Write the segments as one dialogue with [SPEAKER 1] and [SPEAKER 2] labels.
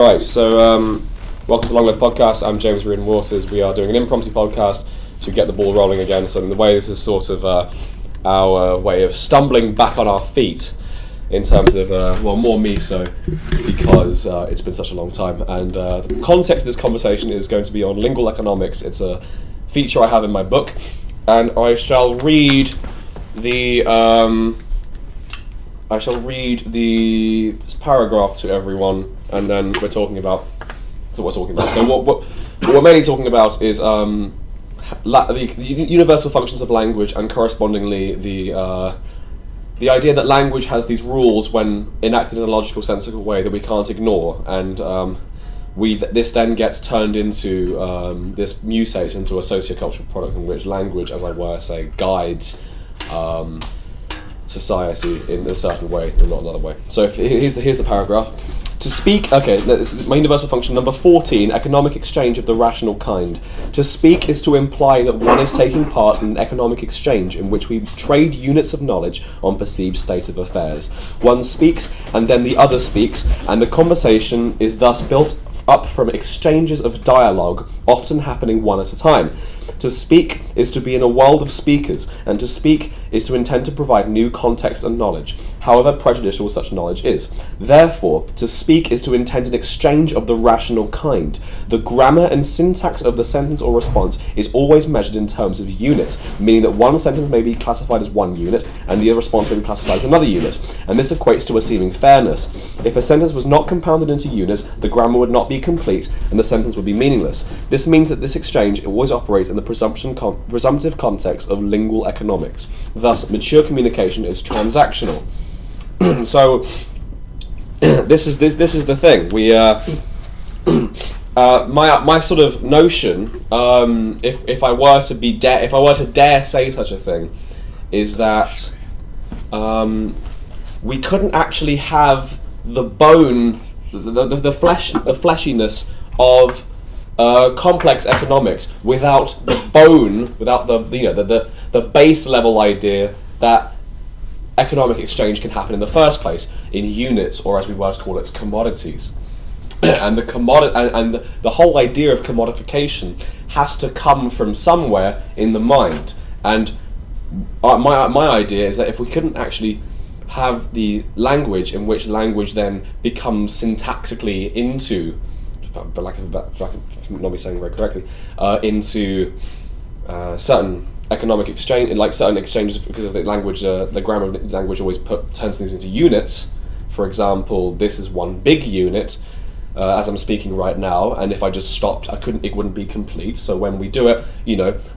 [SPEAKER 1] Right, so welcome to Long Live Podcast. I'm James Reardon Waters. We are doing an impromptu podcast to get the ball rolling again. So in the way, this is sort of our way of stumbling back on our feet in terms of, more me so, because it's been such a long time. And the context of this conversation is going to be on lingual economics. It's a feature I have in my book, and I shall read the paragraph to everyone, and then we're talking about. So what we're mainly talking about is the universal functions of language, and correspondingly the idea that language has these rules when enacted in a logical, sensible way that we can't ignore, and this then gets turned into this mutates into a sociocultural product in which language, as I were say, guides society in a certain way and not another way. So here's the paragraph. To speak, this is my universal function number 14, economic exchange of the rational kind. To speak is to imply that one is taking part in an economic exchange in which we trade units of knowledge on perceived state of affairs. One speaks and then the other speaks, and the conversation is thus built up from exchanges of dialogue, often happening one at a time. To speak is to be in a world of speakers, and to speak is to intend to provide new context and knowledge, however prejudicial such knowledge is. Therefore, to speak is to intend an exchange of the rational kind. The grammar and syntax of the sentence or response is always measured in terms of units, meaning that one sentence may be classified as one unit, and the other response may be classified as another unit, and this equates to a seeming fairness. If a sentence was not compounded into units, the grammar would not be complete, and the sentence would be meaningless. This means that this exchange always operates in the presumptive context of lingual economics. Thus, mature communication is transactional. So, this is the thing. We my sort of notion, if I were to dare say such a thing, is that we couldn't actually have the bone, the fleshiness of complex economics without the bone, without the base level idea that economic exchange can happen in the first place in units, or as we were to call it, commodities. And the whole idea of commodification has to come from somewhere in the mind. And my idea is that if we couldn't actually have the language in which language then becomes syntactically into, but like not be saying very correctly, into certain economic exchange, like certain exchanges, because of the language, the grammar of language always turns things into units. For example, this is one big unit, as I'm speaking right now, and if I just stopped, it wouldn't be complete. So when we do it,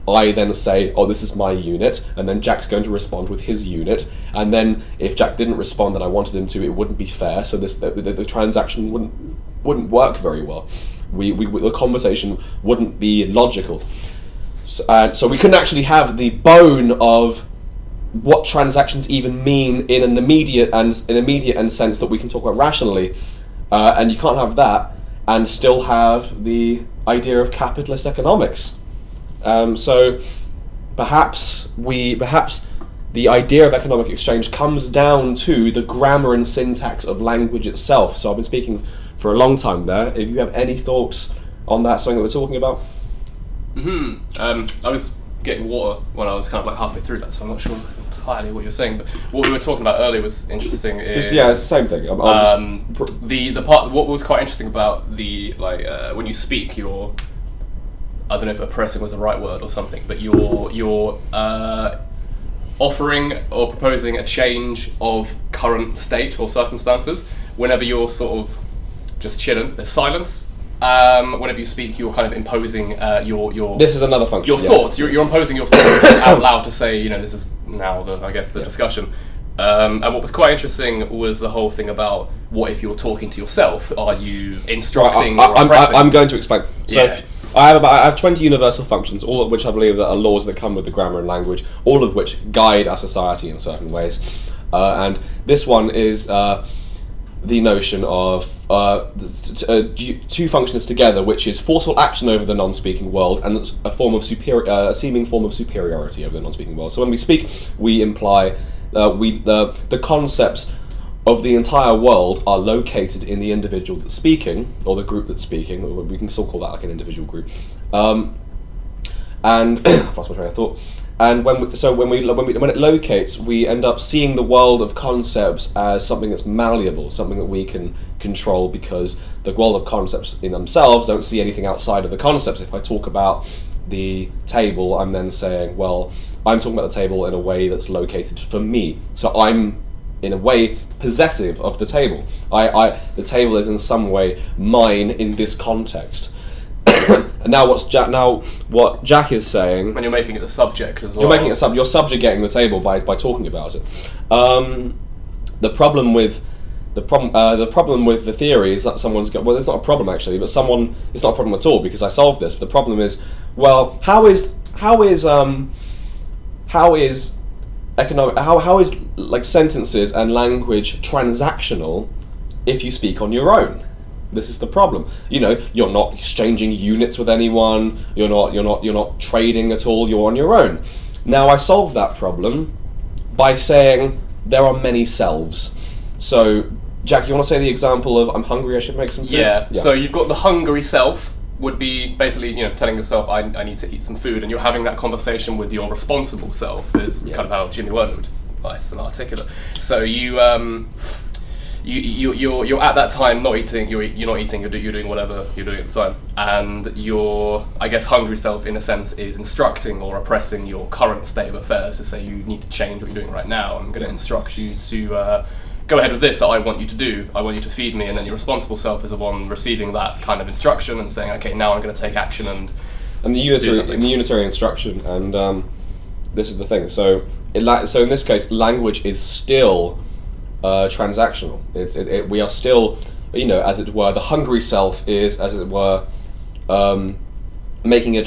[SPEAKER 1] I then say, oh, this is my unit, and then Jack's going to respond with his unit, and then if Jack didn't respond that I wanted him to, it wouldn't be fair. So the transaction wouldn't work very well. The conversation wouldn't be logical. So we couldn't actually have the bone of what transactions even mean in an immediate and sense that we can talk about rationally, and you can't have that and still have the idea of capitalist economics. So perhaps the idea of economic exchange comes down to the grammar and syntax of language itself. So I've been speaking for a long time there. If you have any thoughts on that, something that we're talking about?
[SPEAKER 2] I was getting water when I was kind of like halfway through that, so I'm not sure entirely what you're saying. But what we were talking about earlier was interesting.
[SPEAKER 1] It's the same thing.
[SPEAKER 2] The part, what was quite interesting about the when you speak, you're, I don't know if oppressing was the right word or something, but you're offering or proposing a change of current state or circumstances. Whenever you're sort of just chilling, there's silence. Whenever you speak, you're kind of imposing your.
[SPEAKER 1] This is another function.
[SPEAKER 2] Your thoughts. You're imposing your thoughts out loud to say, this is now the discussion. And what was quite interesting was the whole thing about what if you're talking to yourself? Are you instructing?
[SPEAKER 1] I'm going to explain. So I have 20 universal functions, all of which I believe that are laws that come with the grammar and language, all of which guide our society in certain ways. And this one is the notion of two functions together, which is forceful action over the non-speaking world and a seeming form of superiority over the non-speaking world. So when we speak, we imply the concepts of the entire world are located in the individual that's speaking, or the group that's speaking, or we can still call that like an individual group. And I've lost my train of thought. And when it locates, we end up seeing the world of concepts as something that's malleable, something that we can control, because the world of concepts in themselves don't see anything outside of the concepts. If I talk about the table, I'm then saying, well, I'm talking about the table in a way that's located for me. So I'm, in a way, possessive of the table. The table is in some way mine in this context. And now what Jack is saying,
[SPEAKER 2] when you're making it the subject as well,
[SPEAKER 1] you're subjugating the table by talking about it. The problem with the theory is that someone's got, well, it's not a problem actually, but it's not a problem at all, because I solved this. But the problem is, well, how is like sentences and language transactional if you speak on your own? This is the problem. You're not exchanging units with anyone. You're not trading at all. You're on your own. Now I solved that problem by saying there are many selves. So, Jack, you want to say the example of I'm hungry, I should make some food?
[SPEAKER 2] Yeah. So you've got the hungry self would be basically telling yourself I need to eat some food, and you're having that conversation with your responsible self. Is kind of how Jimmy worded it. Nice and articulate. So you're at that time not eating. You're not eating. You're doing whatever you're doing at the time, and your, I guess, hungry self in a sense is instructing or oppressing your current state of affairs to say you need to change what you're doing right now. I'm going to instruct you to go ahead with this that I want you to do. I want you to feed me, and then your responsible self is the one receiving that kind of instruction and saying, okay, now I'm going to take action and
[SPEAKER 1] the unitary instruction. And this is the thing. So in this case, language is still transactional. We are still, as it were, the hungry self is, as it were, making a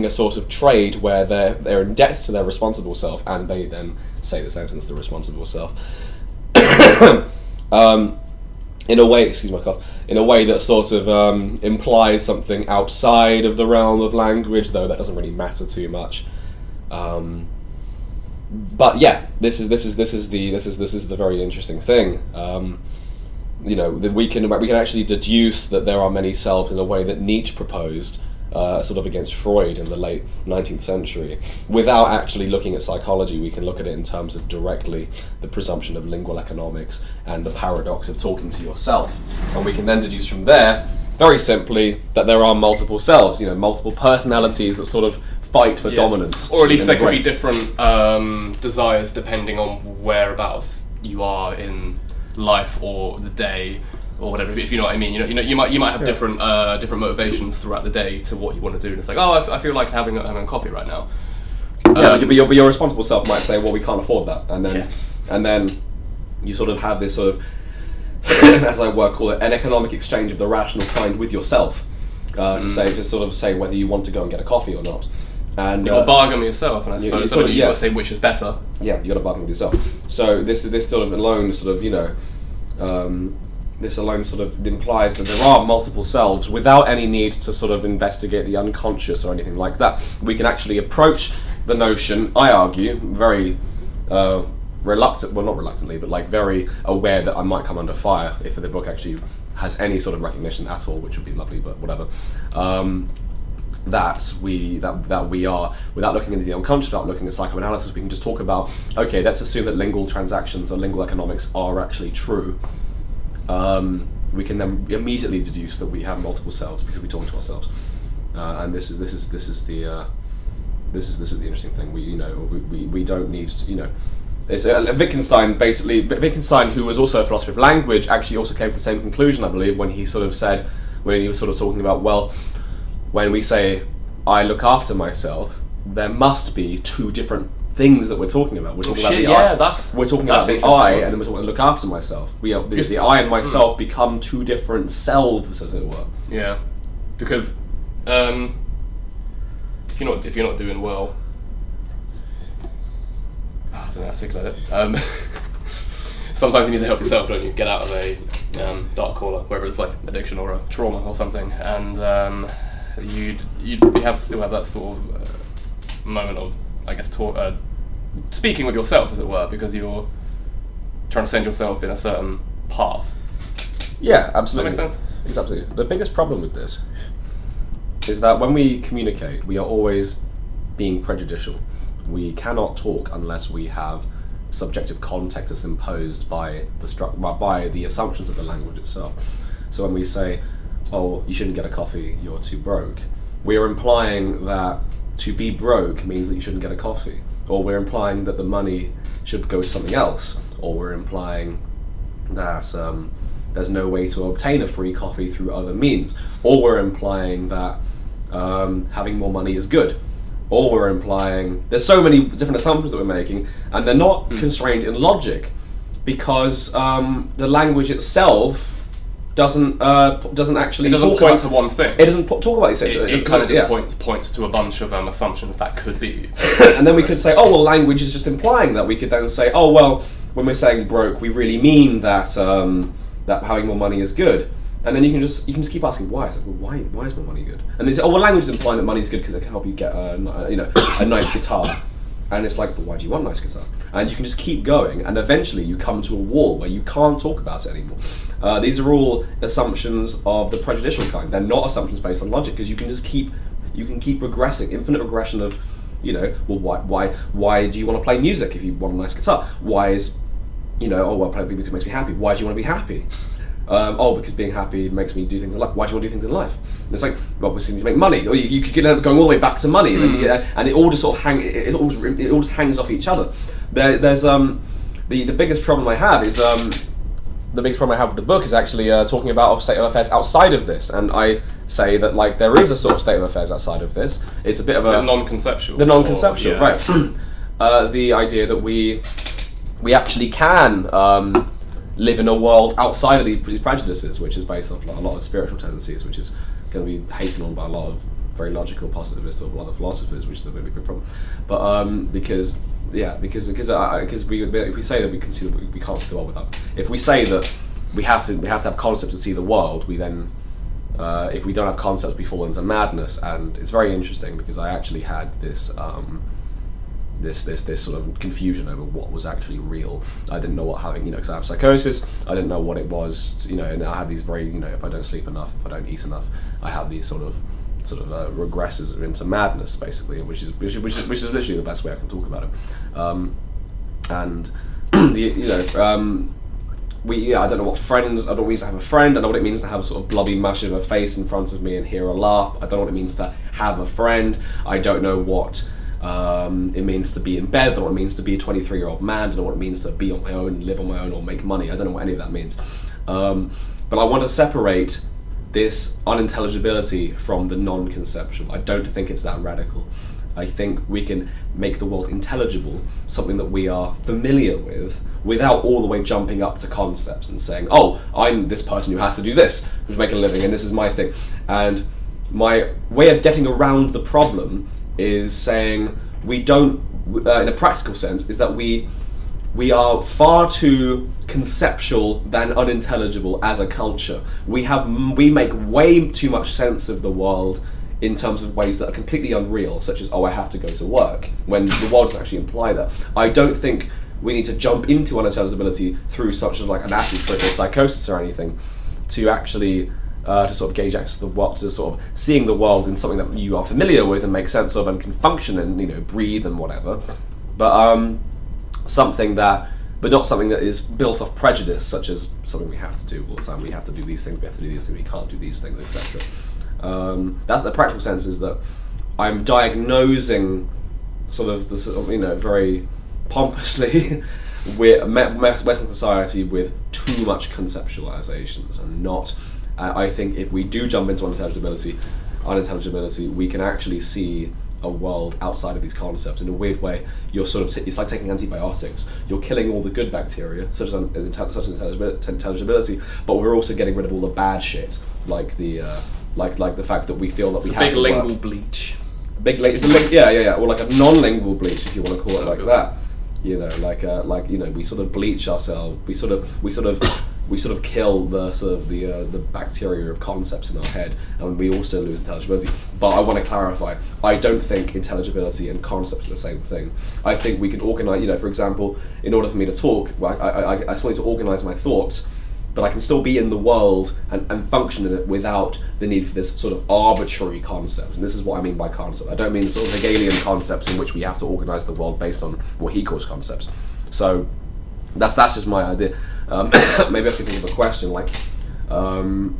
[SPEAKER 1] sort of trade where they're in debt to their responsible self, and they then say the sentence, the responsible self. In a way, excuse my cough, in a way that sort of implies something outside of the realm of language, though that doesn't really matter too much. But yeah, this is the very interesting thing. We can actually deduce that there are many selves in a way that Nietzsche proposed, sort of against Freud in the late 19th century. Without actually looking at psychology, we can look at it in terms of directly the presumption of lingual economics and the paradox of talking to yourself. And we can then deduce from there, very simply, that there are multiple selves, multiple personalities that sort of fight for dominance.
[SPEAKER 2] Or at least there could be different desires depending on whereabouts you are in life or the day, or whatever, if you know what I mean. You might have different motivations throughout the day to what you want to do. And it's like, oh, I feel like having coffee right now.
[SPEAKER 1] But your responsible self might say, well, we can't afford that, and then you sort of have this sort of, as I call it, an economic exchange of the rational kind with yourself, to sort of say whether you want to go and get a coffee or not. And
[SPEAKER 2] you've got to bargain with yourself, and I suppose you've got to say which is better.
[SPEAKER 1] Yeah, you got to bargain with yourself. So this sort of alone sort of this alone sort of implies that there are multiple selves without any need to sort of investigate the unconscious or anything like that. We can actually approach the notion, I argue, very not reluctantly, but like very aware that I might come under fire if the book actually has any sort of recognition at all, which would be lovely, but whatever. That we are, without looking into the unconscious, without looking at psychoanalysis, we can just talk about, okay, let's assume that lingual transactions or lingual economics are actually true. We can then immediately deduce that we have multiple selves because we talk to ourselves, and this is the interesting thing. We don't need it's Wittgenstein, who was also a philosopher of language, actually also came to the same conclusion, I believe, when he was sort of talking about, well, when we say I look after myself, there must be two different things that we're talking about. We're talking about the I, and then we're talking about look after myself. The I and myself become two different selves, as it were.
[SPEAKER 2] Yeah, because if you're not doing well, I don't know how to articulate it. Sometimes you need to help yourself, don't you? Get out of a dark corner, whether it's like addiction or a trauma or something, and you'd still have that sort of moment of, I guess, speaking with yourself, as it were, because you're trying to send yourself in a certain path.
[SPEAKER 1] Yeah, absolutely.
[SPEAKER 2] Does that make sense?
[SPEAKER 1] Exactly. The biggest problem with this is that when we communicate, we are always being prejudicial. We cannot talk unless we have subjective context that's imposed by the assumptions of the language itself. So when we say, "Oh, you shouldn't get a coffee, you're too broke," we are implying that to be broke means that you shouldn't get a coffee, or we're implying that the money should go to something else, or we're implying that there's no way to obtain a free coffee through other means, or we're implying that having more money is good, or we're implying there's so many different assumptions that we're making, and they're not constrained in logic because the language itself doesn't actually
[SPEAKER 2] point to one thing.
[SPEAKER 1] It doesn't talk about these things.
[SPEAKER 2] It kind of just points to a bunch of assumptions that could be.
[SPEAKER 1] And then we could say, oh well, language is just implying that. We could then say, oh well, when we're saying broke, we really mean that that having more money is good. And then you can just keep asking why. It's like, well, why is more money good? And they say, oh well, language is implying that money is good because it can help you get a nice guitar. And it's like, but why do you want a nice guitar? And you can just keep going, and eventually you come to a wall where you can't talk about it anymore. These are all assumptions of the prejudicial kind. They're not assumptions based on logic, because you can keep regressing, infinite regression of, well, why do you want to play music if you want a nice guitar? Why is, oh well, playing music makes me happy. Why do you want to be happy? Because being happy makes me do things in life. Why do you want to do things in life? And it's like, well, we need to make money, or you could end up going all the way back to money, and it all just sort of it all just hangs off each other. There's the biggest problem I have is the biggest problem I have with the book is actually talking about a state of affairs outside of this, and I say that like there is a sort of state of affairs outside of this. It's a bit of a
[SPEAKER 2] non-conceptual.
[SPEAKER 1] The non-conceptual, right? The idea that we actually can live in a world outside of these prejudices, which is based off a lot of spiritual tendencies, which is going to be hated on by a lot of very logical positivists or a lot of philosophers, which is a really big problem. But because if we say that we can see we can't see the world without, if we say that we have to have concepts to see the world, we then if we don't have concepts, we fall into madness. And it's very interesting because I actually had this this sort of confusion over what was actually real. I didn't know what having, because I have psychosis, I didn't know what it was, and I have these very, if I don't sleep enough, if I don't eat enough, I have these sort of regresses into madness, basically, which is literally the best way I can talk about it. I don't know what friends, I don't know what it means to have a friend, I know what it means to have a sort of blobby mush of a face in front of me and hear a laugh. I don't know what it means to have a friend. I don't know what it means to be in bed. I don't know what it means to be a 23-year-old man. I don't know what it means to be on my own, live on my own, or make money. I don't know what any of that means. But I want to separate this unintelligibility from the non-conceptual. I don't think it's that radical. I think we can make the world intelligible, something that we are familiar with, without all the way jumping up to concepts and saying, oh, I'm this person who has to do this, who's making a living, and this is my thing. And my way of getting around the problem is saying we don't, in a practical sense, is that we are far too conceptual than unintelligible as a culture. We make way too much sense of the world in terms of ways that are completely unreal, such as, oh, I have to go to work, when the world doesn't actually imply that. I don't think we need to jump into unintelligibility through such as like an acid trip or psychosis or anything to actually to sort of gauge access to the world, to sort of seeing the world in something that you are familiar with and make sense of and can function and breathe and whatever, but not something that is built off prejudice, such as something we have to do all the time. We have to do these things. We have to do these things. We can't do these things, etc. That's the practical sense, is that I'm diagnosing sort of the very pompously with Western society with too much conceptualizations and not. I think if we do jump into unintelligibility, we can actually see a world outside of these concepts. In a weird way, you're sort of it's like taking antibiotics. You're killing all the good bacteria, such as intelligibility, but we're also getting rid of all the bad shit, like the like the fact that we feel that we have to work.
[SPEAKER 2] It's a big lingual bleach.
[SPEAKER 1] Or like a non-lingual bleach, if you want to call it like that. We sort of bleach ourselves. We sort of we sort of kill the sort of the bacteria of concepts in our head, and we also lose intelligibility. But I want to clarify, I don't think intelligibility and concepts are the same thing. I think we can organise, for example, in order for me to talk, well, I still need to organise my thoughts, but I can still be in the world and function in it without the need for this sort of arbitrary concept. And this is what I mean by concept. I don't mean the sort of Hegelian concepts in which we have to organise the world based on what he calls concepts. So that's just my idea. Maybe I can think of a question like, so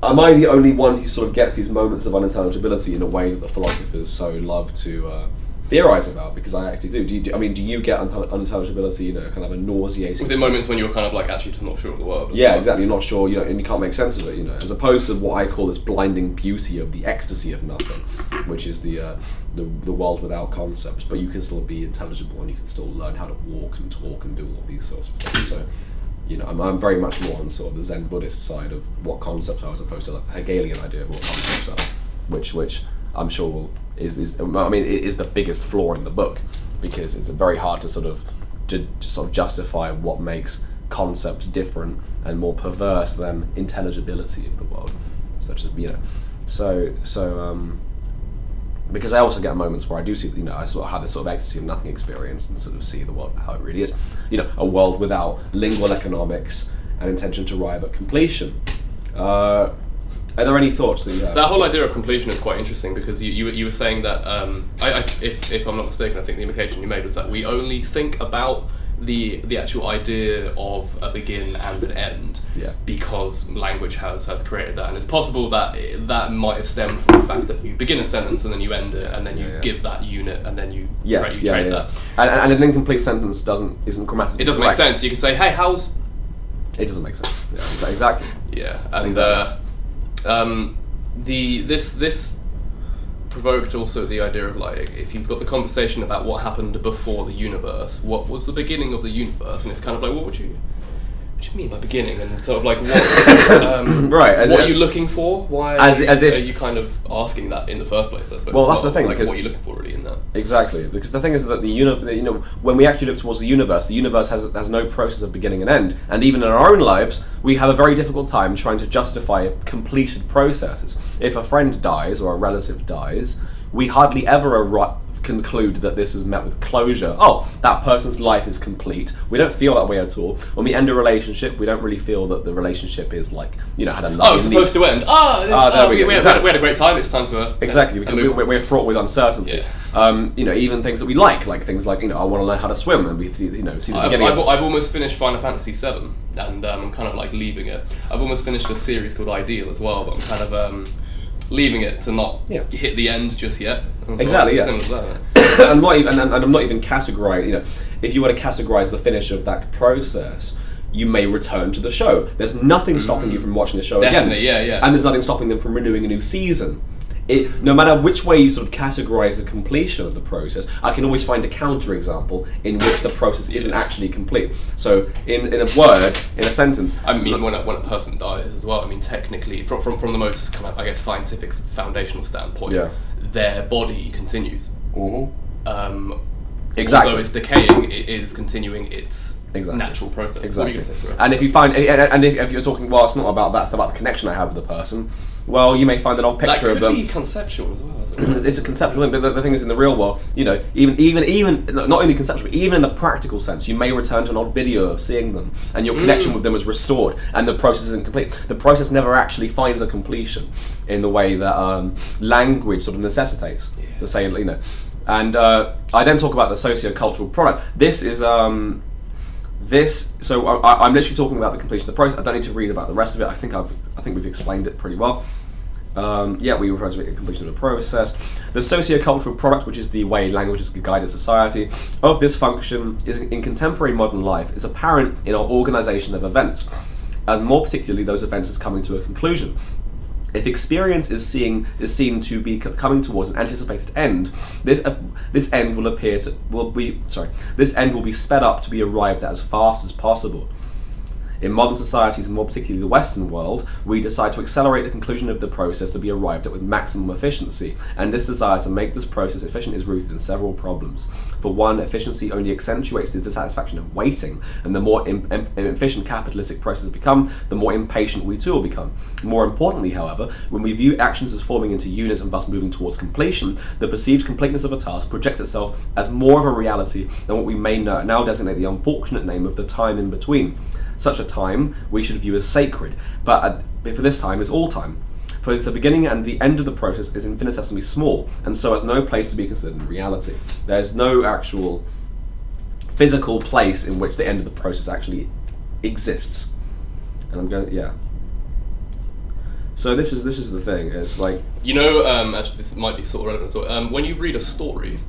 [SPEAKER 1] am I the only one who sort of gets these moments of unintelligibility in a way that the philosophers so love to theorize about? Because I actually do. Do you get unintelligibility, kind of a nauseating...
[SPEAKER 2] Was it moments when you're kind of like actually just not sure of the world?
[SPEAKER 1] Yeah, exactly. You're not sure, and you can't make sense of it, as opposed to what I call this blinding beauty of the ecstasy of nothing, which is the world without concepts. But you can still be intelligible, and you can still learn how to walk and talk and do all of these sorts of things. So, I'm very much more on sort of the Zen Buddhist side of what concepts are, as opposed to the Hegelian idea of what concepts are, which I'm sure is the biggest flaw in the book, because it's very hard to sort of justify what makes concepts different and more perverse than intelligibility of the world, such as because I also get moments where I do see, I sort of have this sort of ecstasy of nothing experience and sort of see the world how it really is, a world without lingual economics and intention to arrive at completion. Are there any thoughts that you have?
[SPEAKER 2] That whole idea of completion is quite interesting, because you were saying that, if I'm not mistaken, I think the implication you made was that we only think about the actual idea of a begin and an end, because language has created that, and it's possible that that might have stemmed from the fact that you begin a sentence and then you end it, and then you give that unit, and then you trade that.
[SPEAKER 1] And an incomplete sentence isn't grammatically
[SPEAKER 2] It doesn't
[SPEAKER 1] correct.
[SPEAKER 2] make sense. You can say, hey, how's...
[SPEAKER 1] It doesn't make sense. Yeah, exactly.
[SPEAKER 2] Yeah, and
[SPEAKER 1] exactly.
[SPEAKER 2] This provoked also the idea of, like, if you've got the conversation about what happened before the universe, what was the beginning of the universe, and it's kind of like, what do you mean by beginning, and sort of like what
[SPEAKER 1] right,
[SPEAKER 2] what are you looking for? Why
[SPEAKER 1] as if,
[SPEAKER 2] are you kind of asking that in the first place, I suppose?
[SPEAKER 1] Well, that's the thing,
[SPEAKER 2] like,
[SPEAKER 1] because
[SPEAKER 2] what are you looking for really in that?
[SPEAKER 1] Exactly, because the thing is that when we actually look towards the universe has no process of beginning and end, and even in our own lives we have a very difficult time trying to justify completed processes. If a friend dies or a relative dies, we hardly ever conclude that this is met with closure. Oh, that person's life is complete. We don't feel that way at all. When we end a relationship, we don't really feel that the relationship is like, had a love.
[SPEAKER 2] Oh, it's supposed to end. We had a great time. It's time to
[SPEAKER 1] exactly, because we're fraught with uncertainty.
[SPEAKER 2] Yeah.
[SPEAKER 1] Even things that we like things like, I want to learn how to swim, and we see the beginning.
[SPEAKER 2] I've almost finished Final Fantasy VII, and I'm kind of like leaving it. I've almost finished a series called Ideal as well, but I'm kind of leaving it to not hit the end just yet.
[SPEAKER 1] Exactly, yeah.
[SPEAKER 2] That,
[SPEAKER 1] and I'm not even categorizing. If you were to categorize the finish of that process, you may return to the show. There's nothing stopping you from watching the show
[SPEAKER 2] Definitely,
[SPEAKER 1] again.
[SPEAKER 2] Yeah.
[SPEAKER 1] And there's nothing stopping them from renewing a new season. No matter which way you sort of categorize the completion of the process, I can always find a counterexample in which the process isn't actually complete. So, in a word, in a sentence...
[SPEAKER 2] I mean, when a person dies as well, I mean, technically, from the most kind of, I guess, scientific, foundational standpoint, their body continues.
[SPEAKER 1] Mm-hmm. Exactly.
[SPEAKER 2] Although it's decaying, it is continuing its natural process.
[SPEAKER 1] Exactly. And if you find, and if you're talking, well, it's not about that, it's about the connection I have with the person. Well, you may find an old picture of them.
[SPEAKER 2] That could be conceptual as well, isn't it?
[SPEAKER 1] It's a conceptual thing, but the thing is, in the real world, even not only conceptual, but even in the practical sense, you may return to an old video of seeing them, and your connection with them is restored, and the process isn't complete. The process never actually finds a completion in the way that language sort of necessitates to say, And I then talk about the socio-cultural product. This is I'm literally talking about the completion of the process. I don't need to read about the rest of it. I think we've explained it pretty well. We refer to it as completion of the process. The socio-cultural product, which is the way language has guided society, of this function is in contemporary modern life is apparent in our organisation of events, as more particularly those events as coming to a conclusion. If experience is seen to be coming towards an anticipated end, this end will be sped up to be arrived at as fast as possible. In modern societies, and more particularly the Western world, we decide to accelerate the conclusion of the process to be arrived at with maximum efficiency, and this desire to make this process efficient is rooted in several problems. For one, efficiency only accentuates the dissatisfaction of waiting, and the more efficient capitalistic processes become, the more impatient we too will become. More importantly, however, when we view actions as forming into units and thus moving towards completion, the perceived completeness of a task projects itself as more of a reality than what we may now designate the unfortunate name of the time in between. Such a time we should view as sacred, but for this time is all time. For the beginning and the end of the process is infinitesimally small, and so has no place to be considered in reality. There's no actual physical place in which the end of the process actually exists. And I'm going, yeah. So this is the thing. It's like,
[SPEAKER 2] you know, actually this might be sort of relevant. So when you read a story,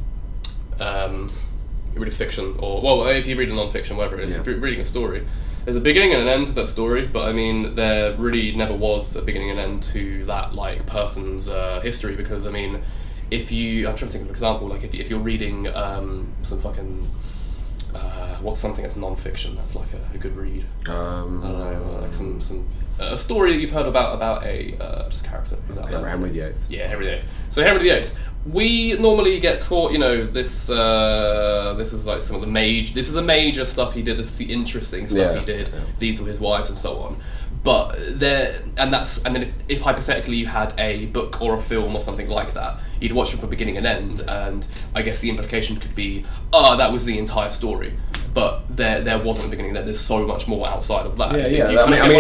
[SPEAKER 2] you read a fiction, or well, if you read a non-fiction, whatever it is, if you're reading a story, there's a beginning and an end to that story. But I mean, there really never was a beginning and end to that like person's history, because I mean, I'm trying to think of an example. Like if you're reading some fucking what's something that's non-fiction that's like a good read. I don't know, like some a story that you've heard about a just character who's out there.
[SPEAKER 1] Henry VIII.
[SPEAKER 2] Yeah, Henry VIII. So Henry VIII. We normally get taught, you know, this is like some of the this is the major stuff he did. This is the interesting stuff he did. Yeah. These were his wives and so on. But then if hypothetically you had a book or a film or something like that, you'd watch them from beginning and end, and I guess the implication could be, that was the entire story. But there wasn't a beginning. There's so much more outside of that.
[SPEAKER 1] I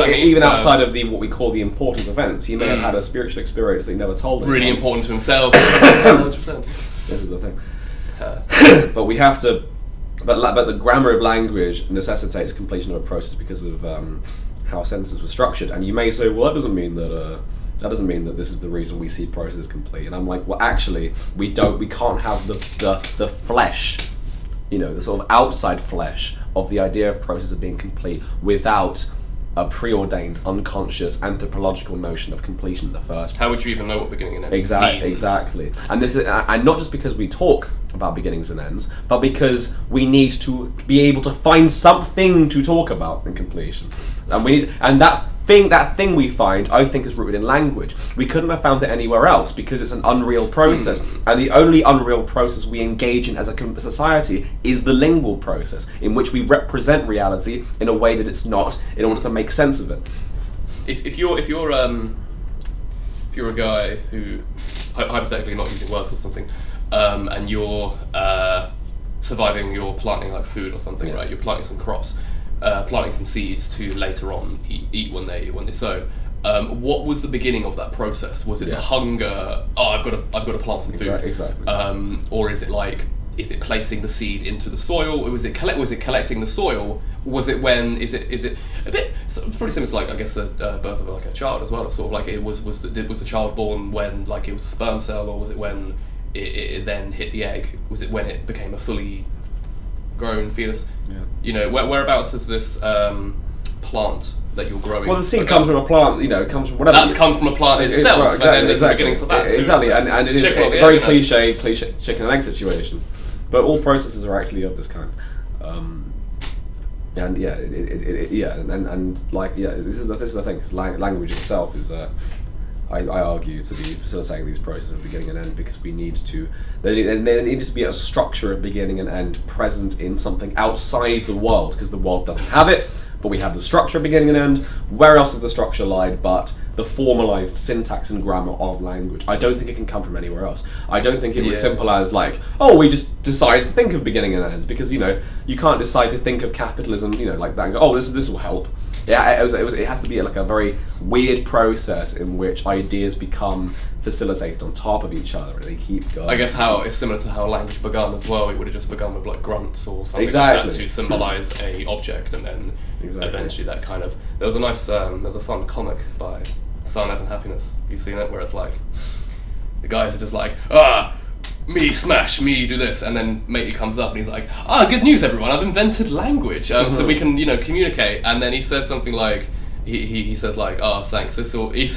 [SPEAKER 1] mean, even outside of what we call the important events, he may have had a spiritual experience that he never told anyone.
[SPEAKER 2] Really important to himself. 100%.
[SPEAKER 1] This is the thing. But we have to. But the grammar of language necessitates completion of a process because of how sentences were structured. And you may say, well, that doesn't mean that this is the reason we see processes complete. And I'm like, well, actually, we can't have the flesh, you know, the sort of outside flesh of the idea of process of being complete without a preordained, unconscious, anthropological notion of completion in the first place.
[SPEAKER 2] How would you even know what beginning and end means?
[SPEAKER 1] Exactly. And this is, and not just because we talk about beginnings and ends, but because we need to be able to find something to talk about in completion. And that thing we find, I think, is rooted in language. We couldn't have found it anywhere else because it's an unreal process. And the only unreal process we engage in as a society is the lingual process, in which we represent reality in a way that it's not, in order to make sense of it.
[SPEAKER 2] If you're a guy who, hypothetically not using words or something, and you're surviving, you're planting like food or something, right? You're planting some crops. Planting some seeds to later on eat when they sow. What was the beginning of that process? Was it the hunger? Oh, I've got to plant some food.
[SPEAKER 1] Exactly.
[SPEAKER 2] Or is it placing the seed into the soil? Or was it collecting the soil? Was it when? Is it a bit? It's pretty similar to like, I guess, the birth of like a child as well. It's sort of like was the child born when like it was a sperm cell, or was it when it then hit the egg? Was it when it became a fully grown fetus? You know, whereabouts is this plant that you're growing?
[SPEAKER 1] Well, the seed comes from a plant, you know, it comes from whatever.
[SPEAKER 2] That's come from a plant itself, right, exactly, and then there's a beginning to that too.
[SPEAKER 1] Exactly, and it is a very cliche chicken and egg situation. But all processes are actually of this kind. And yeah, this is the thing, because language itself is I argue to be facilitating these processes of beginning and end, because there needs to be a structure of beginning and end present in something outside the world, because the world doesn't have it, but we have the structure of beginning and end. Where else is the structure lied but the formalized syntax and grammar of language? I don't think it can come from anywhere else. I don't think it was simple as like, oh, we just decided to think of beginning and ends, because, you know, you can't decide to think of capitalism, you know, like that and go, oh, this will help. Yeah, it has to be like a very weird process in which ideas become facilitated on top of each other and they keep going.
[SPEAKER 2] I guess how it's similar to how language begun as well. It would have just begun with like grunts or something like that to symbolise a object, and then eventually that kind of. There was a fun comic by Cyanide and Happiness. You seen it, where it's like the guys are just like, me smash, me do this, and then matey comes up and he's like, good news everyone, I've invented language, so we can, you know, communicate. And then he says something like, he says like, thanks, this will, he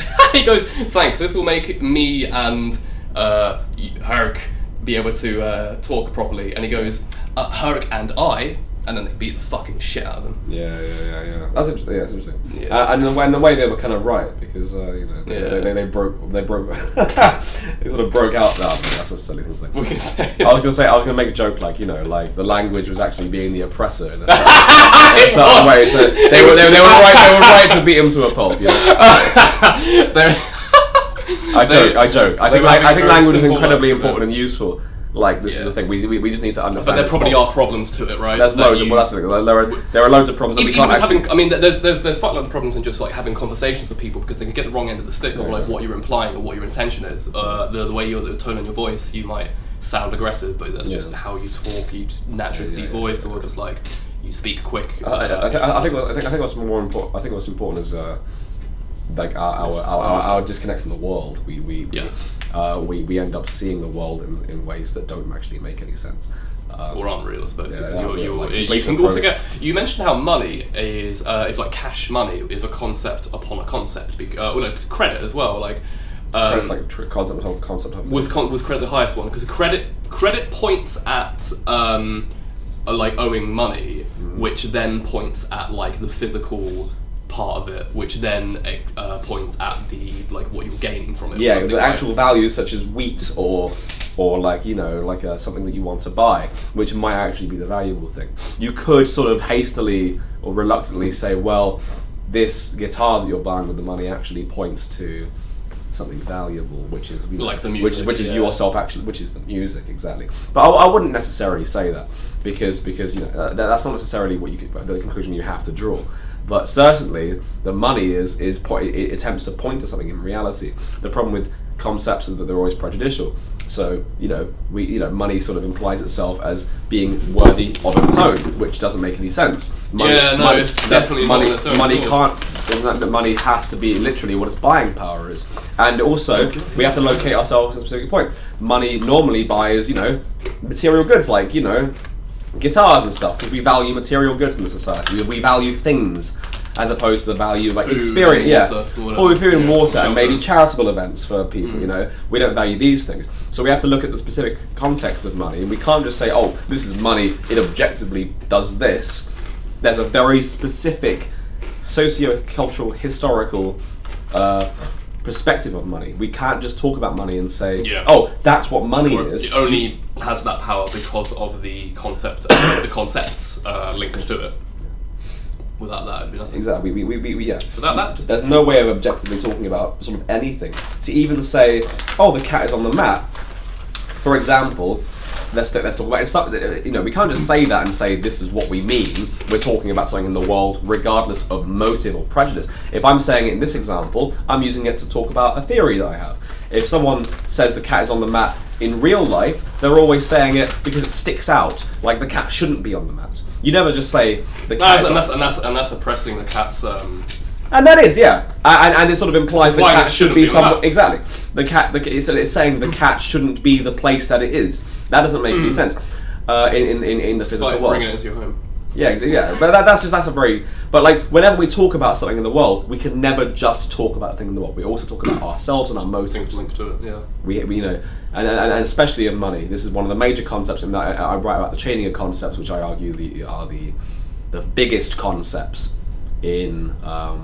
[SPEAKER 2] goes, thanks, this will make me and Herc be able to talk properly. And he goes, Herc and I, and then they beat the fucking shit out of them.
[SPEAKER 1] Yeah. That's interesting. Yeah, that's interesting.
[SPEAKER 2] Yeah.
[SPEAKER 1] And in the way they were kind of right, because they broke they sort of broke out. That's a silly thing to say.
[SPEAKER 2] We can say.
[SPEAKER 1] I was gonna make a joke like the language was actually being the oppressor in a certain way. So they were right to beat him to a pulp. Yeah. I joke. I think language is incredibly important and useful. Like, this is the thing. We just need to understand.
[SPEAKER 2] But there probably are problems to it, right?
[SPEAKER 1] There's loads. Well, that's the thing. There are loads of problems that we can't actually.
[SPEAKER 2] There's fuckload of problems in just like having conversations with people, because they can get the wrong end of the stick of like what you're implying or what your intention is. The way the tone in your voice, you might sound aggressive, but that's just how you talk. You just naturally deep voice, or just like you speak quick.
[SPEAKER 1] I think what's more important. I think what's important is like our disconnect from the world. We end up seeing the world in ways that don't actually make any sense.
[SPEAKER 2] Or aren't real, I suppose, because
[SPEAKER 1] you
[SPEAKER 2] can also get. You mentioned how money is, if like cash money is a concept upon a concept. Credit as well. Like
[SPEAKER 1] credit's like concept of.
[SPEAKER 2] Was credit the highest one? Because credit points at like owing money, which then points at like the physical part of it, which then points at the like what you're gaining from it.
[SPEAKER 1] Yeah, the actual values such as wheat or like something that you want to buy, which might actually be the valuable thing. You could sort of hastily or reluctantly say, well, this guitar that you're buying with the money actually points to something valuable, which is
[SPEAKER 2] like the music,
[SPEAKER 1] which is yourself actually, which is the music exactly. But I wouldn't necessarily say that because that's not necessarily the conclusion you have to draw. But certainly, the money it attempts to point to something in reality. The problem with concepts is that they're always prejudicial. So money sort of implies itself as being worthy of its own, which doesn't make any sense.
[SPEAKER 2] It's definitely
[SPEAKER 1] money.
[SPEAKER 2] Not
[SPEAKER 1] Money can't. That money has to be literally what its buying power is, and also we have to locate ourselves at a specific point. Money normally buys material goods like guitars and stuff, because we value material goods in the society. We value things as opposed to the value of like food, experience. Food and water, and maybe charitable events for people. We don't value these things, so we have to look at the specific context of money, and we can't just say, "Oh, this is money. It objectively does this." There's a very specific socio-cultural, historical perspective of money. We can't just talk about money and say, "Oh, that's what money is."
[SPEAKER 2] It only has that power because of the concept, linked to it. Without that, it'd be nothing.
[SPEAKER 1] Exactly. Yeah.
[SPEAKER 2] Without that,
[SPEAKER 1] there's no way of objectively talking about sort of anything. To even say, "Oh, the cat is on the mat," for example. Let's talk about it. We can't just say that and say this is what we mean. We're talking about something in the world, regardless of motive or prejudice. If I'm saying it in this example, I'm using it to talk about a theory that I have. If someone says the cat is on the mat in real life, they're always saying it because it sticks out. Like the cat shouldn't be on the mat. You never just say the cat.
[SPEAKER 2] And that's oppressing the cat's.
[SPEAKER 1] And that is, and it sort of implies the cat should be somewhere. Exactly, it's saying the cat shouldn't be the place that it is. That doesn't make any sense in the physical world.
[SPEAKER 2] Bringing it into your home.
[SPEAKER 1] Yeah, but that's a very. But like whenever we talk about something in the world, we can never just talk about a thing in the world. We also talk about ourselves and our motives.
[SPEAKER 2] Linked to it, yeah.
[SPEAKER 1] We and especially in money. This is one of the major concepts. And I write about the chaining of concepts, which I argue are the biggest concepts in our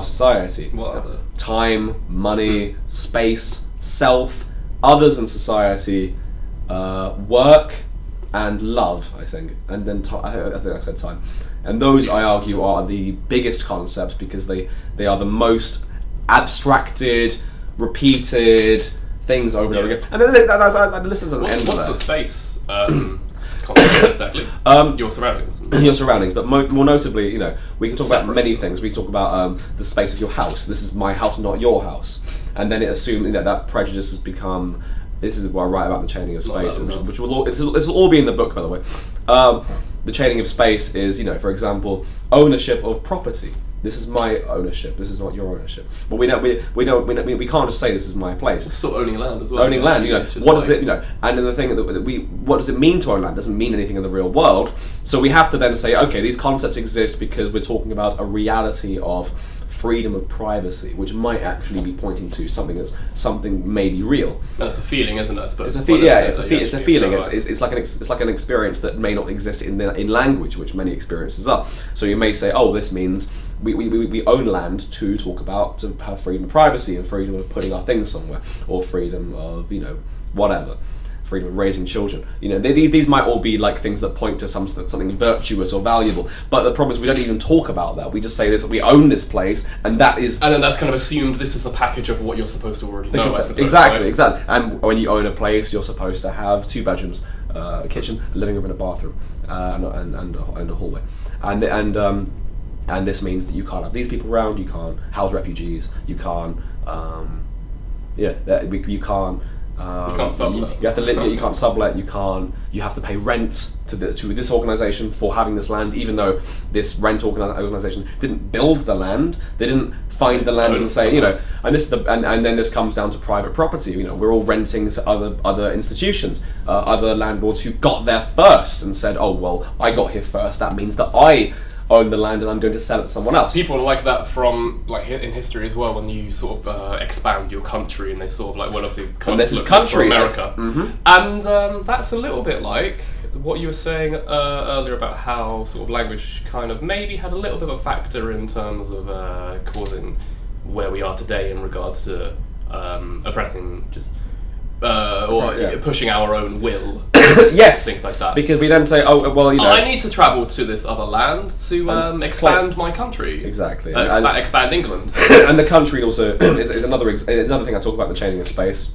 [SPEAKER 1] society.
[SPEAKER 2] What are they?
[SPEAKER 1] Time, money, space, self, others in society, work, and love. I think, and then I think I said time, and those I argue are the biggest concepts because they are the most abstracted, repeated things over and over again. And then the list doesn't end.
[SPEAKER 2] What's the space? Exactly. Your surroundings.
[SPEAKER 1] Your surroundings, but more notably, we can talk about many things. We talk about the space of your house. This is my house, not your house. And then it assumes that prejudice has become. This is what I write about the chaining of space, which will all. This will all be in the book, by the way. The chaining of space is, for example, ownership of property. This is my ownership. This is not your ownership. But we can't just say this is my place.
[SPEAKER 2] It's still owning land as well.
[SPEAKER 1] Owning land, what does it, and then the thing that what does it mean to own land? Doesn't mean anything in the real world. So we have to then say, okay, these concepts exist because we're talking about a reality of freedom of privacy, which might actually be pointing to something maybe real.
[SPEAKER 2] That's a feeling, isn't it? I suppose.
[SPEAKER 1] It's a feeling. It's like an experience that may not exist in language, which many experiences are. So you may say, oh, this means we own land to have freedom of privacy and freedom of putting our things somewhere, or freedom of whatever. Freedom of raising children. These might all be like things that point to something virtuous or valuable. But the problem is we don't even talk about that. We just say this: we own this place, and that is.
[SPEAKER 2] And then that's kind of assumed this is the package of what you're supposed to already know.
[SPEAKER 1] Exactly. And when you own a place, you're supposed to have 2 bedrooms, a kitchen, a living room, and a bathroom, and a hallway. And this means that you can't have these people around. You can't house refugees. You can't. You can't.
[SPEAKER 2] You can't sublet.
[SPEAKER 1] You have to you can't sublet. You have to pay rent to this organisation for having this land, even though this rent organisation didn't build the land. They didn't find the land and say, and this is and then this comes down to private property. We're all renting to other institutions, other landlords who got there first and said, oh well, I got here first. That means that I own the land and I'm going to sell it to someone else.
[SPEAKER 2] People like that from in history as well, when you sort of expand your country, and they sort of obviously
[SPEAKER 1] and this is country
[SPEAKER 2] America,
[SPEAKER 1] mm-hmm.
[SPEAKER 2] And that's a little bit like what you were saying earlier about how sort of language kind of maybe had a little bit of a factor in terms of causing where we are today in regards to oppressing pushing our own will.
[SPEAKER 1] Yes,
[SPEAKER 2] things like that.
[SPEAKER 1] Because we then say, oh well,
[SPEAKER 2] I need to travel to this other land to expand my country.
[SPEAKER 1] Exactly,
[SPEAKER 2] expand England.
[SPEAKER 1] And the country also is another thing I talk about in the Changing of Space,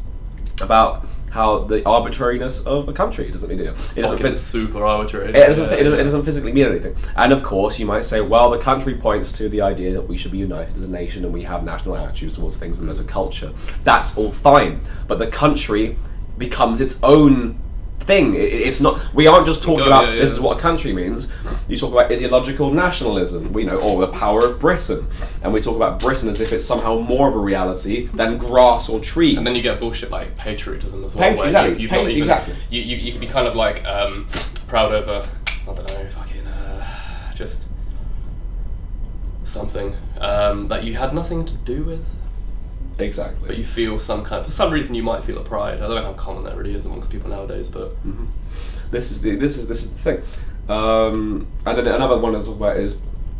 [SPEAKER 1] about how the arbitrariness of a country doesn't mean
[SPEAKER 2] it's super arbitrary.
[SPEAKER 1] It doesn't physically mean anything. And of course, you might say, well, the country points to the idea that we should be united as a nation and we have national attitudes towards things and there's a culture. That's all fine, but the country becomes its own thing. It's not. We aren't just talking about this is what a country means. You talk about ideological nationalism, or the power of Britain, and we talk about Britain as if it's somehow more of a reality than grass or trees.
[SPEAKER 2] And then you get bullshit like patriotism as well.
[SPEAKER 1] Exactly.
[SPEAKER 2] You can be kind of like proud over, I don't know, fucking just something that you had nothing to do with.
[SPEAKER 1] Exactly.
[SPEAKER 2] But you feel for some reason you might feel a pride. I don't know how common that really is amongst people nowadays, but
[SPEAKER 1] this is the thing. And then another one is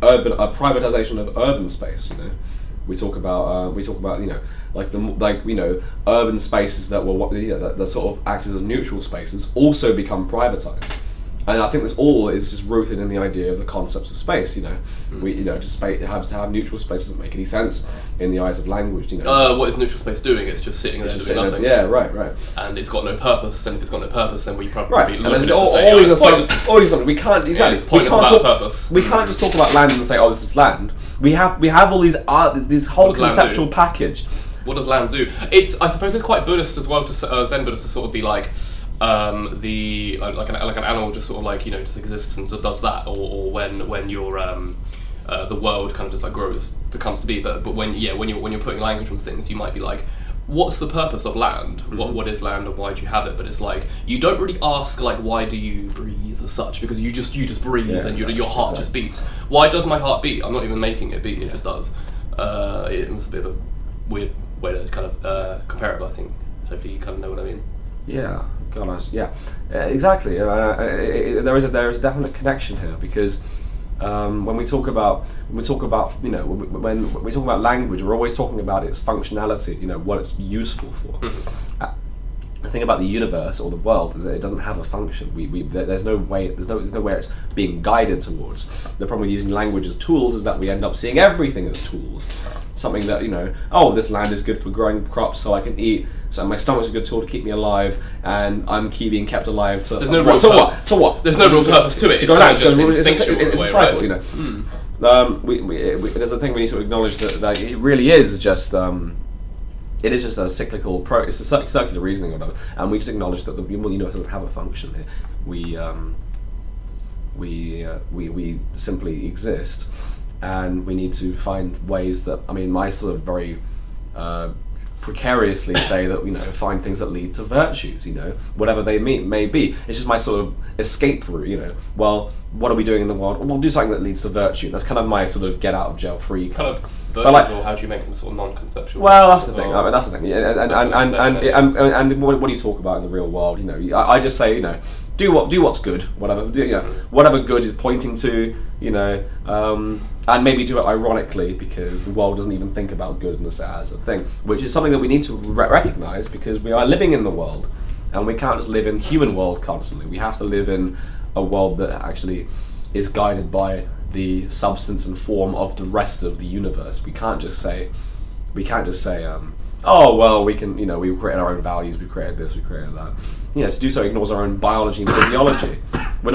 [SPEAKER 1] privatisation of urban space. We talk about urban spaces that were that sort of acted as neutral spaces also become privatised. And I think this all is just rooted in the idea of the concepts of space. We to have neutral space doesn't make any sense in the eyes of language.
[SPEAKER 2] What is neutral space doing? It's just sitting there doing nothing.
[SPEAKER 1] Yeah, right.
[SPEAKER 2] And it's got no purpose. And if it's got no purpose, then we probably
[SPEAKER 1] right.
[SPEAKER 2] be
[SPEAKER 1] And
[SPEAKER 2] looking
[SPEAKER 1] there's
[SPEAKER 2] at
[SPEAKER 1] all these something we can't exactly.
[SPEAKER 2] It's pointless without purpose.
[SPEAKER 1] We can't just talk about land and say, oh, this is land. We have all these this whole conceptual package.
[SPEAKER 2] What does land do? I suppose it's quite Buddhist as well, to Zen Buddhist to sort of be like. Like an animal just sort of just exists and does that, or when you're the world kind of just becomes to be. But when you're putting language on things, you might be like, what's the purpose of land? Mm-hmm. What is land and why do you have it? But it's like you don't really ask why do you breathe as such, because you just breathe and your heart just beats. Why does my heart beat? I'm not even making it beat. It just does. It's a bit of a weird way to kind of compare it, but I think hopefully you kind of know what I mean.
[SPEAKER 1] Yeah, exactly. There is a definite connection here, because when we talk about language, we're always talking about its functionality. What it's useful for. The thing about the universe or the world is that it doesn't have a function. There's no way it's being guided towards. The problem with using language as tools is that we end up seeing everything as tools. Something that this land is good for growing crops so I can eat, so my stomach's a good tool to keep me alive, and I'm being kept alive to.
[SPEAKER 2] There's no real
[SPEAKER 1] what?
[SPEAKER 2] There's no real purpose to it. It's kind of just instinctual.
[SPEAKER 1] It's a cycle, there's a thing we need to acknowledge that it really is just. It is just a cyclical it's a circular reasoning about it, and we just acknowledge that the universe doesn't have a function here. We simply exist. And we need to find ways that, my sort of very
[SPEAKER 3] precariously say that, find things that lead to virtues, whatever they may be. It's just my sort of escape route, Well, what are we doing in the world? We'll do something that leads to virtue. That's kind of my sort of get out of jail free
[SPEAKER 2] kind of virtues, or how do you make them sort of non-conceptual?
[SPEAKER 3] Well, that's the thing. That's the thing. And what do you talk about in the real world? I just say, do what's good, whatever. Whatever good is pointing to, and maybe do it ironically, because the world doesn't even think about goodness as a thing, which is something that we need to recognize, because we are living in the world, and we can't just live in the human world constantly. We have to live in a world that actually is guided by the substance and form of the rest of the universe. We can't just say, oh well, we can, we create our own values, we created this, we created that. To do so ignores our own biology and physiology. We're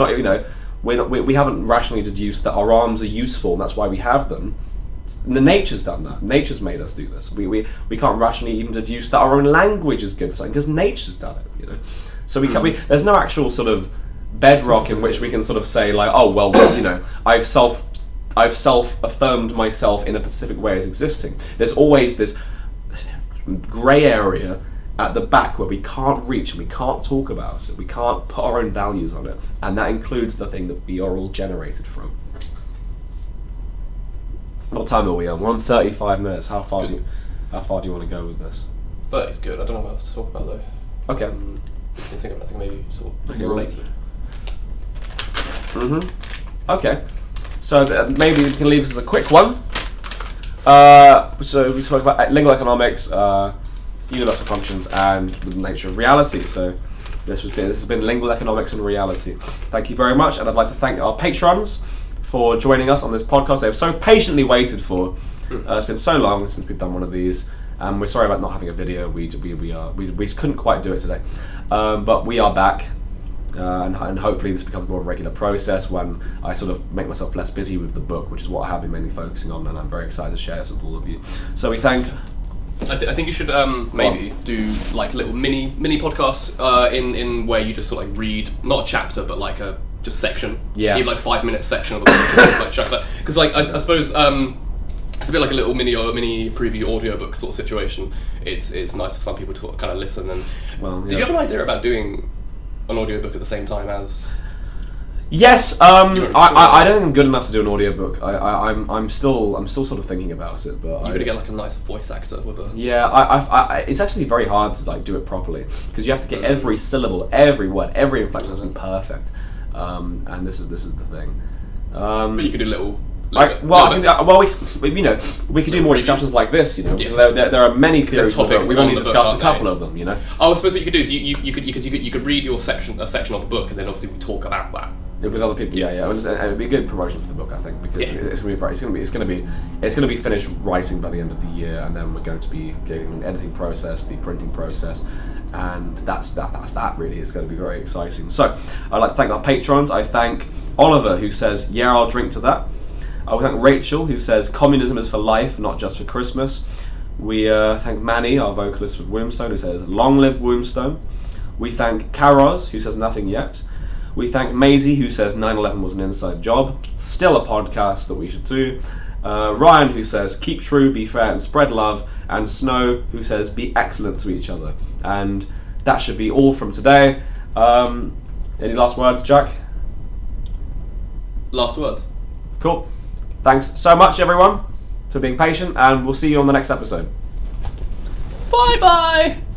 [SPEAKER 3] not, we haven't rationally deduced that our arms are useful, and that's why we have them. Nature's done that. Nature's made us do this. We can't rationally even deduce that our own language is good for something, because nature's done it. So there's no actual sort of bedrock in which we can sort of say like, oh well, I've self-affirmed myself in a specific way as existing. There's always this grey area at the back where we can't reach and we can't talk about it. We can't put our own values on it, and that includes the thing that we are all generated from. What time are we on? We're on 35 minutes. How far do you want to go with this?
[SPEAKER 2] 30 is good. I don't know what else to talk about though.
[SPEAKER 3] Okay.
[SPEAKER 2] I can think of anything maybe sort of related.
[SPEAKER 3] Okay. So maybe we can leave this as a quick one. So we spoke about lingual economics, universal functions, and the nature of reality. So this has been lingual economics and reality. Thank you very much, and I'd like to thank our patrons for joining us on this podcast. They've so patiently waited for. It's been so long since we've done one of these. We're sorry about not having a video. We just couldn't quite do it today, but we are back. And hopefully this becomes more of a regular process when I sort of make myself less busy with the book, which is what I have been mainly focusing on, and I'm very excited to share this with all of you. So we thank.
[SPEAKER 2] I think you should maybe do like little mini podcasts in where you just sort of like read, not a chapter, but like a just section.
[SPEAKER 3] Yeah.
[SPEAKER 2] Even like 5-minute section of the book, like chuck that, because like I suppose it's a bit like a little mini preview audiobook sort of situation. It's nice for some people to kind of listen. And did you have an idea about doing an audiobook at the same time as?
[SPEAKER 3] Yes, I don't think I'm good enough to do an audiobook. I'm still sort of thinking about it, but
[SPEAKER 2] you're gonna get like a nice voice actor with a.
[SPEAKER 3] Yeah, it's actually very hard to like do it properly, because you have to get every syllable, every word, every inflection has to be perfect, and this is the thing.
[SPEAKER 2] But you could do little.
[SPEAKER 3] We could do more discussions like this, because there are many theories. We've only discussed a couple of them,
[SPEAKER 2] Oh, I suppose what you could do is you could read a section of the book, and then obviously we talk about that
[SPEAKER 3] with other people. Yeah. And it'd be a good promotion for the book, I think, because it's going to be finished writing by the end of the year, and then we're going to be getting the editing process, the printing process, and that's that really. It's going to be very exciting. So I'd like to thank our patrons. I thank Oliver, who says, "Yeah, I'll drink to that." I will thank Rachel, who says communism is for life, not just for Christmas. We thank Manny, our vocalist with Wombstone, who says long live Wombstone. We thank Karos, who says nothing yet. We thank Maisie, who says 9/11 was an inside job. Still a podcast that we should do. Ryan, who says keep true, be fair, and spread love. And Snow, who says be excellent to each other. And that should be all from today. Any last words, Jack?
[SPEAKER 2] Last words.
[SPEAKER 3] Cool. Thanks so much, everyone, for being patient, and we'll see you on the next episode.
[SPEAKER 2] Bye-bye!